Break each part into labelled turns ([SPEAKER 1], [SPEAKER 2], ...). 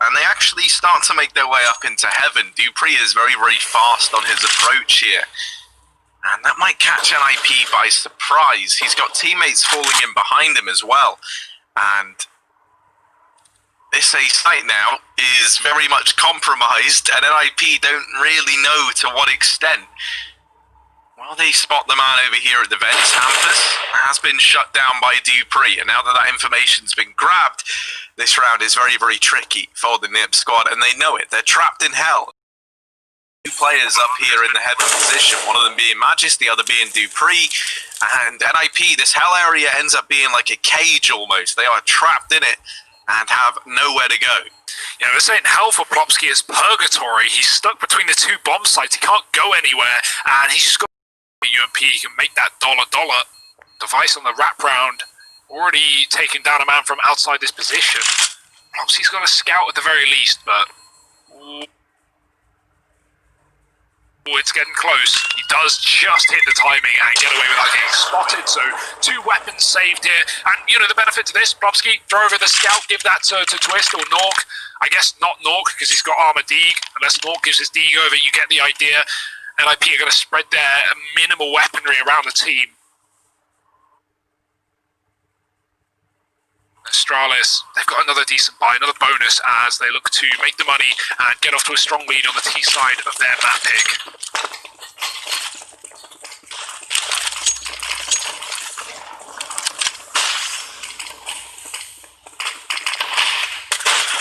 [SPEAKER 1] and they actually start to make their way up into heaven. Dupree is very, very fast on his approach here, and that might catch NIP by surprise. He's got teammates falling in behind him as well, and this A site now is very much compromised, and NIP don't really know to what extent. Well, they spot the man over here at the vents. Hampus has been shut down by Dupree, and now that that information's been grabbed, this round is very, very tricky for the NIP squad, and they know it. They're trapped in hell. Two players up here in the heaven position, one of them being Magis, the other being Dupree, and NIP, this hell area ends up being like a cage almost. They are trapped in it and have nowhere to go.
[SPEAKER 2] You know, they're saying hell for Plopsky is purgatory. He's stuck between the two bomb sites. He can't go anywhere, and he's just got UMP. He can make that dollar. Device on the wraparound, already taken down a man from outside this position. Plopsky's got a scout at the very least, but it's getting close. He does just hit the timing and get away without getting spotted, so 2 weapons saved here. And, you know, the benefit to this, Plopsky, throw over the scout, give that to Twist or Nork. I guess not Nork, because he's got armor Deeg. Unless Nork gives his Deeg over, you get the idea. NIP are going to spread their minimal weaponry around the team. Astralis, they've got another decent buy, another bonus as they look to make the money and get off to a strong lead on the T side of their map pick.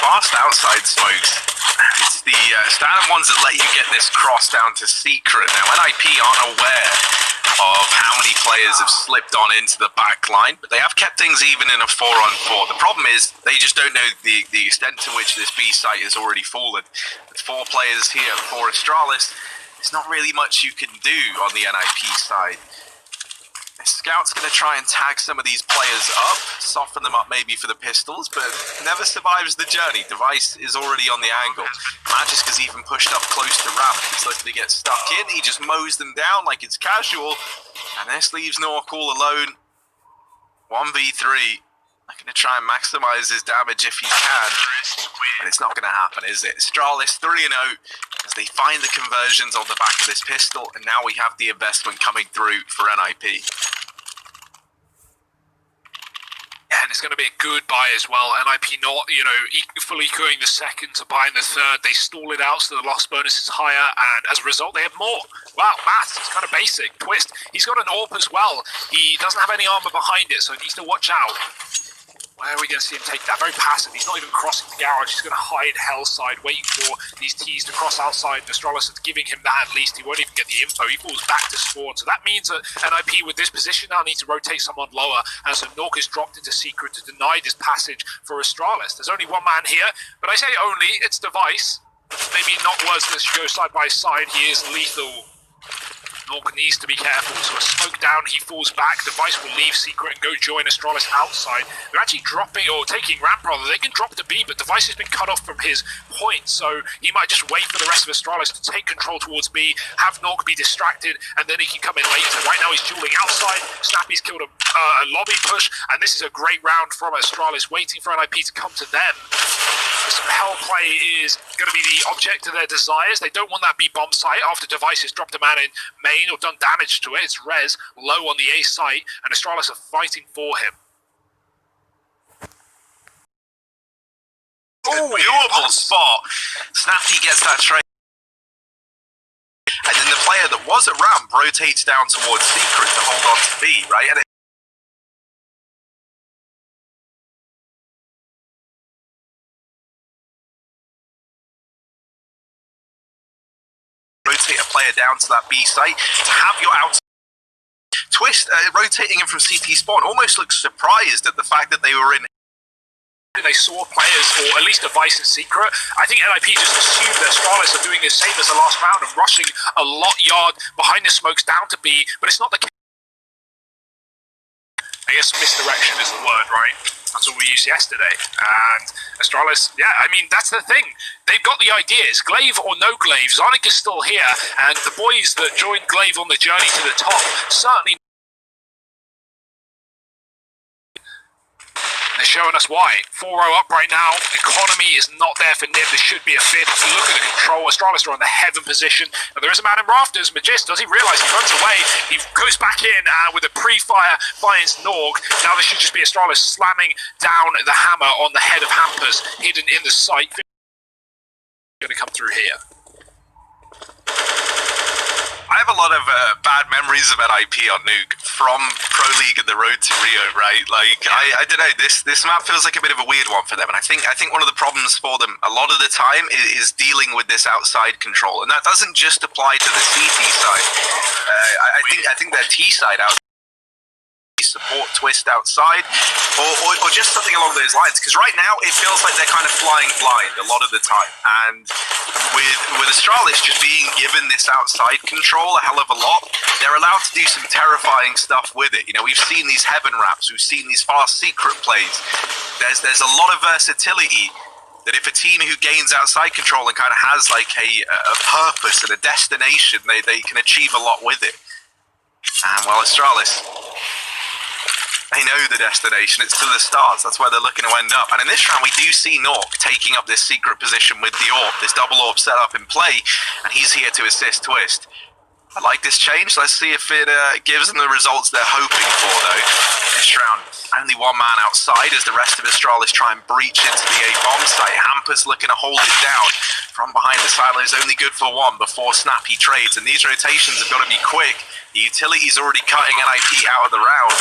[SPEAKER 1] Fast outside smokes. It's the standard ones that let you get this cross down to secret. Now, NIP aren't aware of how many players have slipped on into the back line, but they have kept things even in a 4-on-4. The problem is they just don't know the extent to which this B site has already fallen. With 4 players here for Astralis, there's not really much you can do on the NIP side. The scout's going to try and tag some of these players up, soften them up maybe for the pistols, but never survives the journey. Device is already on the angle. Magiska's even pushed up close to Ramp. He's looking to get stuck in. He just mows them down like it's casual, and this leaves Nork all alone. 1v3. I'm going to try and maximize his damage if he can, but it's not going to happen, is it? Astralis 3-0 as they find the conversions on the back of this pistol, and now we have the investment coming through for NIP.
[SPEAKER 2] Yeah, and it's going to be a good buy as well. NIP not, you know, fully equaling the second to buying the third. They stall it out so the loss bonus is higher, and as a result, they have more. Wow, maths, it's kind of basic. Twist, he's got an AWP as well. He doesn't have any armor behind it, so he needs to watch out. Where are we going to see him take that? Very passive. He's not even crossing the garage. He's going to hide hell side, waiting for these T's to cross outside. Astralis is giving him that at least. He won't even get the info. He falls back to spawn. So that means that NIP with this position now need to rotate someone lower. And so Nork is dropped into secret to deny this passage for Astralis. There's only one man here, but I say only, it's Device. Maybe not words that should go side by side. He is lethal. Nork needs to be careful, so a smoke down, he falls back, Device will leave secret and go join Astralis outside. They're actually dropping, or taking ramp rather, they can drop to B, but Device has been cut off from his point, so he might just wait for the rest of Astralis to take control towards B, have Nork be distracted, and then he can come in later. Right now he's dueling outside, Snappy's killed a lobby push, and this is a great round from Astralis, waiting for NIP to come to them. This hell play is going to be the object of their desires. They don't want that B bomb site after Device has dropped a man in main or done damage to it. It's Rez low on the A site, and Astralis are fighting for him.
[SPEAKER 1] Oh, doable spot. Snappy gets that trade. And then the player that was at ramp rotates down towards secret to hold on to B, right? And rotate a player down to that B site to have your outside. Twist rotating him from CT spawn almost looks surprised at the fact that they were in.
[SPEAKER 2] They saw players, or at least Device in secret. I think NIP just assumed that Astralis are doing the same as the last round and rushing a lot yard behind the smokes down to B, but it's not the case. I guess misdirection is the word, right? That's what we used yesterday. And Astralis, yeah, I mean, that's the thing. They've got the ideas. Glaive or no Glaive, Zonic is still here, and the boys that joined Glaive on the journey to the top certainly. They're showing us why. 4-0 up right now. Economy is not there for Nib. There should be a fifth. Look at the control. Astralis are on the heaven position. Now, there is a man in rafters. Magist, does he realise he runs away? He goes back in with a pre-fire, finds Norg. Now this should just be Astralis slamming down the hammer on the head of Hampers, hidden in the sight. Going to come through here.
[SPEAKER 1] I have a lot of bad memories of NIP on Nuke from Pro League and the Road to Rio, right? Like, I don't know, this map feels like a bit of a weird one for them, and I think one of the problems for them a lot of the time is dealing with this outside control, and that doesn't just apply to the CT side. I think their T side out support twist outside, or just something along those lines, because right now it feels like they're kind of flying blind a lot of the time, and with Astralis just being given this outside control a hell of a lot, they're allowed to do some terrifying stuff with it. You know, we've seen these heaven wraps, we've seen these fast secret plays. There's a lot of versatility that if a team who gains outside control and kind of has like a purpose and a destination, they can achieve a lot with it. And well, Astralis, they know the destination, it's to the stars, that's where they're looking to end up. And in this round we do see Nork taking up this secret position with the AWP, this double AWP set up in play, and he's here to assist Twist. I like this change, let's see if it gives them the results they're hoping for though. This round, only one man outside as the rest of Astralis try and breach into the A bomb site. Hampus looking to hold it down from behind. The silo is only good for one before Snappy trades, and these rotations have got to be quick. The utility's already cutting NIP out of the round.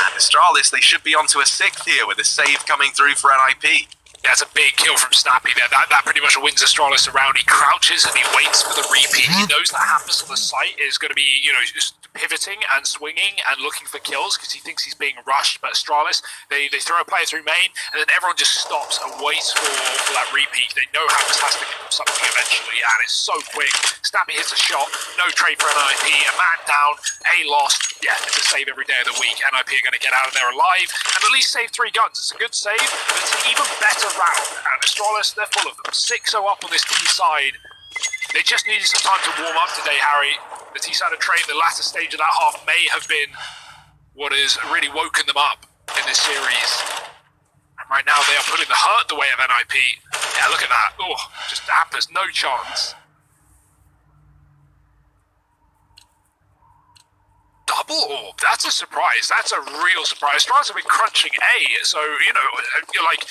[SPEAKER 1] And Astralis, they should be onto a sixth here with a save coming through for NIP.
[SPEAKER 2] That's a big kill from Snappy there. That pretty much wins Astralis around. He crouches and he waits for the repeat. He knows that Hampus on the site is going to be, you know, just pivoting and swinging and looking for kills because he thinks he's being rushed. But Astralis, they throw a player through main and then everyone just stops and waits for that repeat. They know Hampus has to give them something eventually, and it's so quick. Snappy hits a shot, no trade for NIP, a man down, A lost. Yeah, it's a save every day of the week. NIP are going to get out of there alive and at least save 3 guns. It's a good save, but it's an even better round. And Astralis, they're full of them. 6-0 up on this T side. They just needed some time to warm up today, Harry. The T side of trade, the latter stage of that half may have been what has really woken them up in this series. And right now they are putting the hurt the way of NIP. Yeah, look at that. Oh, just Hampers, no chance. Double orb, that's a surprise. That's a real surprise. Astralis have been crunching A, so, you know, you're like,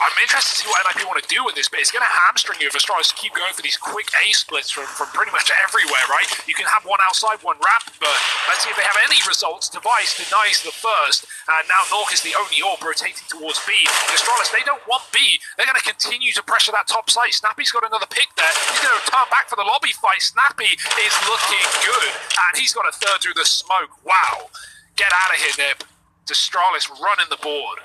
[SPEAKER 2] I'm interested to see what NIP want to do with this, but it's going to hamstring you if Astralis keep going for these quick A splits from pretty much everywhere, right? You can have one outside, one ramp, but let's see if they have any results. Device denies the first, and now Nork is the only AWP rotating towards B. And Astralis, they don't want B. They're going to continue to pressure that top site. Snappy's got another pick there. He's going to turn back for the lobby fight. Snappy is looking good, and he's got a third through the smoke. Wow. Get out of here, Nib. Astralis running the board.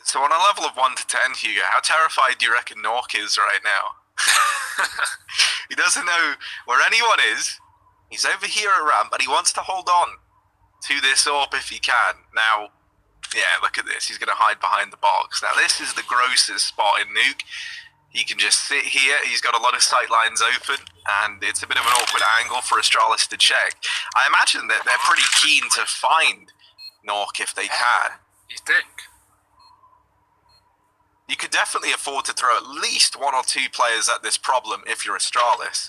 [SPEAKER 1] So on a level of 1 to 10, Hugo, how terrified do you reckon Nork is right now? He doesn't know where anyone is. He's over here at ramp, but he wants to hold on to this AWP if he can. Now, yeah, look at this. He's going to hide behind the box. Now, this is the grossest spot in Nuke. He can just sit here. He's got a lot of sight lines open, and it's a bit of an awkward angle for Astralis to check. I imagine that they're pretty keen to find Nork if they can.
[SPEAKER 2] You think?
[SPEAKER 1] You could definitely afford to throw at least 1 or 2 players at this problem if you're Astralis.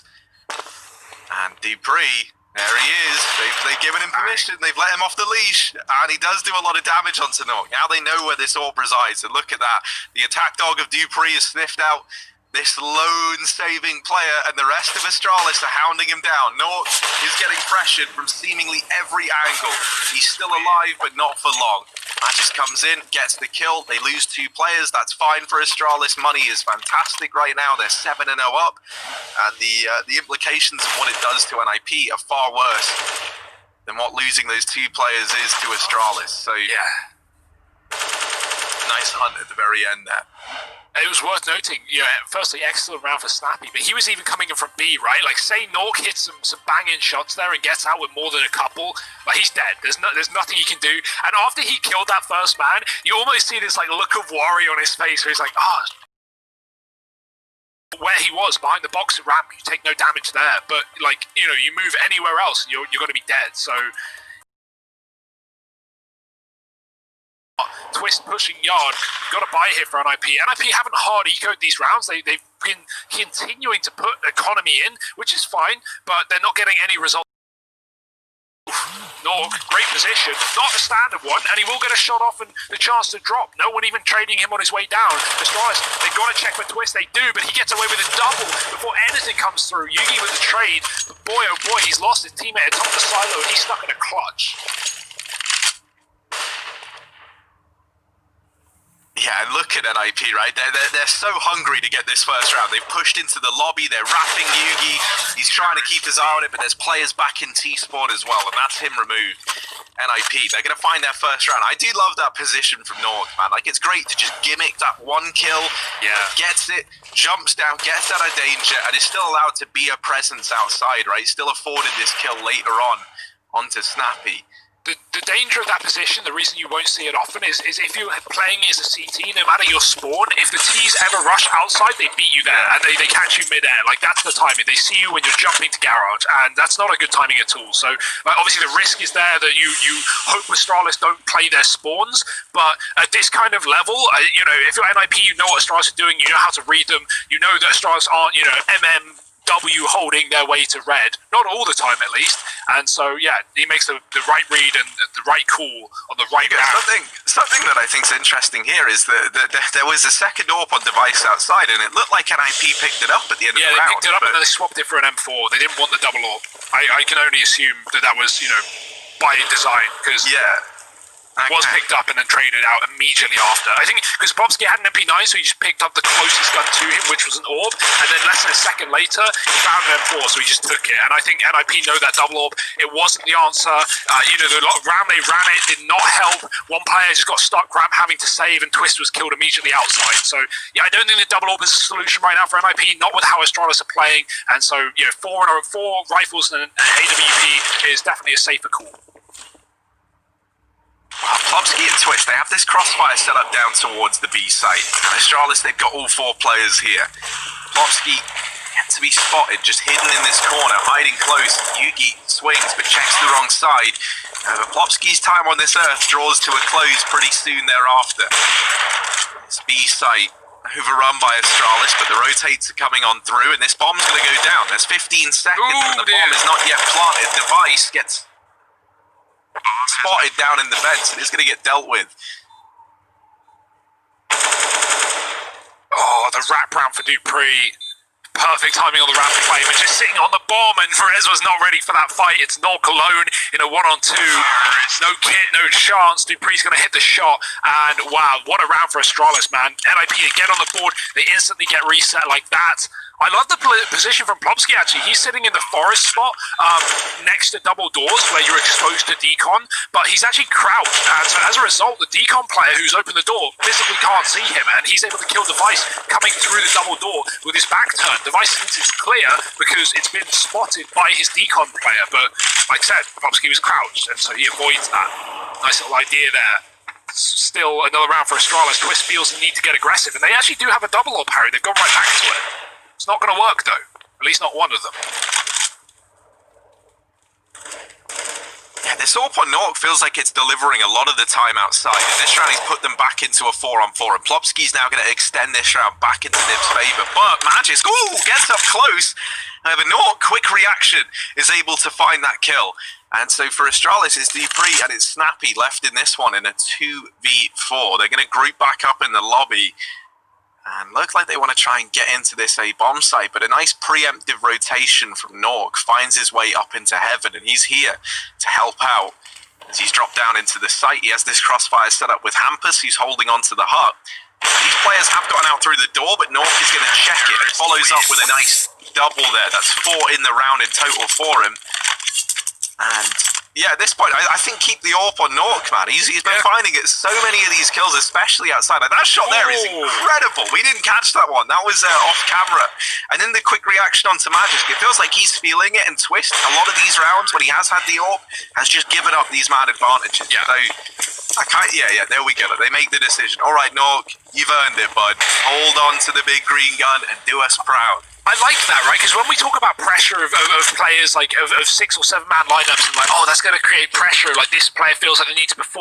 [SPEAKER 1] And Dupree, there he is. They've given him permission. They've let him off the leash. And he does do a lot of damage onto Nork. Now they know where this AWP resides. And look at that. The attack dog of Dupree has sniffed out this lone saving player, and the rest of Astralis are hounding him down. Nork is getting pressured from seemingly every angle. He's still alive, but not for long. Magis comes in, gets the kill. They lose 2 players. That's fine for Astralis. Money is fantastic right now. They're 7-0 up, and the implications of what it does to NIP are far worse than what losing those 2 players is to Astralis. So yeah, nice hunt at the very end there.
[SPEAKER 2] It was worth noting, you know, firstly, excellent round for Snappy, but he was even coming in from B, right? Like, say Nork hits some banging shots there and gets out with more than a couple, like, he's dead. There's nothing he can do. And after he killed that first man, you almost see this, like, look of worry on his face where he's like, where he was behind the boxer ramp, you take no damage there. But like, you know, you move anywhere else and you're going to be dead. So Twist pushing yard, you've got to buy here for NIP. NIP haven't hard ecoed these rounds. They've been continuing to put economy in, which is fine, but they're not getting any results. Norg, great position, not a standard one, and he will get a shot off and the chance to drop. No one even trading him on his way down. Astralis, they've got to check for Twist, they do, but he gets away with a double before anything comes through. Yugi with the trade, but boy oh boy, he's lost his teammate atop the silo and he's stuck in a clutch.
[SPEAKER 1] Yeah, and look at NIP, right? They're so hungry to get this first round. They've pushed into the lobby, they're wrapping Yugi. He's trying to keep his eye on it, but there's players back in T-Spawn as well, and that's him removed. NIP, they're going to find their first round. I do love that position from Nork, man. Like, it's great to just gimmick that one kill.
[SPEAKER 2] Yeah.
[SPEAKER 1] Gets it, jumps down, gets out of danger, and is still allowed to be a presence outside, right? Still afforded this kill later on onto Snappy.
[SPEAKER 2] The danger of that position, the reason you won't see it often is if you're playing as a CT, no matter your spawn, if the Ts ever rush outside, they beat you there, and they catch you mid-air. Like, that's the timing. They see you when you're jumping to garage, and that's not a good timing at all. So, obviously, the risk is there that you hope Astralis don't play their spawns, but at this kind of level, you know, if you're NIP, you know what Astralis are doing, you know how to read them, you know that Astralis aren't, you know, W holding their way to red, not all the time at least, and so yeah, he makes the right read and the right call on the right round.
[SPEAKER 1] Something that I think is interesting here is that there was a second AWP on device outside, and it looked like NIP picked it up at the end of the round.
[SPEAKER 2] Yeah, they picked it up and then they swapped it for an M4. They didn't want the double AWP. I can only assume that was, you know, by design, because was picked up and then traded out immediately after. I think because Popsky had an MP9, so he just picked up the closest gun to him, which was an AWP, and then less than a second later, he found an M4, so he just took it. And I think NIP know that double AWP, it wasn't the answer. You know, the round they ran it did not help. One player just got stuck having to save, and Twist was killed immediately outside. So, yeah, I don't think the double AWP is a solution right now for NIP, not with how Astralis are playing. And so, you know, four rifles and an AWP is definitely a safer call.
[SPEAKER 1] Plumsky and Twist, they have this crossfire set up down towards the B site. And Astralis, they've got all four players here. Plumsky yet to be spotted, just hidden in this corner, hiding close. Yugi swings, but checks the wrong side. But Plumsky's time on this earth draws to a close pretty soon thereafter. This B site overrun by Astralis, but the rotates are coming on through, and this bomb's going to go down. There's 15 seconds, and the bomb is not yet planted. Device gets spotted down in the vents, and it's going to get dealt with.
[SPEAKER 2] Oh, the wrap round for Dupree. Perfect timing on the round play, but just sitting on the bomb, and Perez was not ready for that fight. It's Nork alone in a 1-on-2. No kit, no chance. Dupree's going to hit the shot, and wow, what a round for Astralis, man. NIP get on the board, they instantly get reset like that. I love the position from Plumsky, actually. He's sitting in the forest spot next to double doors where you're exposed to decon, but he's actually crouched. And so as a result, the decon player who's opened the door physically can't see him, and he's able to kill Device coming through the double door with his back turned. Device thinks it's clear because it's been spotted by his decon player, but like I said, Plumsky was crouched, and so he avoids that. Nice little idea there. Still another round for Astralis. Twist feels the need to get aggressive, and they actually do have a double or parry. They've gone right back to it. It's not going to work, though. At least not one of them.
[SPEAKER 1] Yeah, this AWP on Nork feels like it's delivering a lot of the time outside. And this round, he's put them back into a 4-on-4. And Plopsky's now going to extend this round back into Nib's favour. But Magis, gets up close. The Nork, quick reaction, is able to find that kill. And so for Astralis, it's Dupree and it's Snappy left in this one in a 2v4. They're going to group back up in the lobby. And looks like they want to try and get into this A-bomb site, but a nice preemptive rotation from Nork finds his way up into heaven, and he's here to help out. As he's dropped down into the site, he has this crossfire set up with Hampus, who's holding onto the hut. These players have gotten out through the door, but Nork is going to check it and follows up with a nice double there. That's 4 in the round in total for him. And yeah, at this point, I think keep the AWP on Nork, man. He's been finding it so many of these kills, especially outside. Like, that shot there is incredible. We didn't catch that one. That was off camera. And then the quick reaction onto Magic. It feels like he's feeling it, and Twist, a lot of these rounds when he has had the AWP, has just given up these mad advantages.
[SPEAKER 2] Yeah.
[SPEAKER 1] So Yeah, there we go. They make the decision. All right, Nork, you've earned it, bud. Hold on to the big green gun and do us proud.
[SPEAKER 2] I like that, right? Because when we talk about pressure of players, like of 6 or 7 man lineups, and like, oh, that's going to create pressure, like this player feels like they need to perform.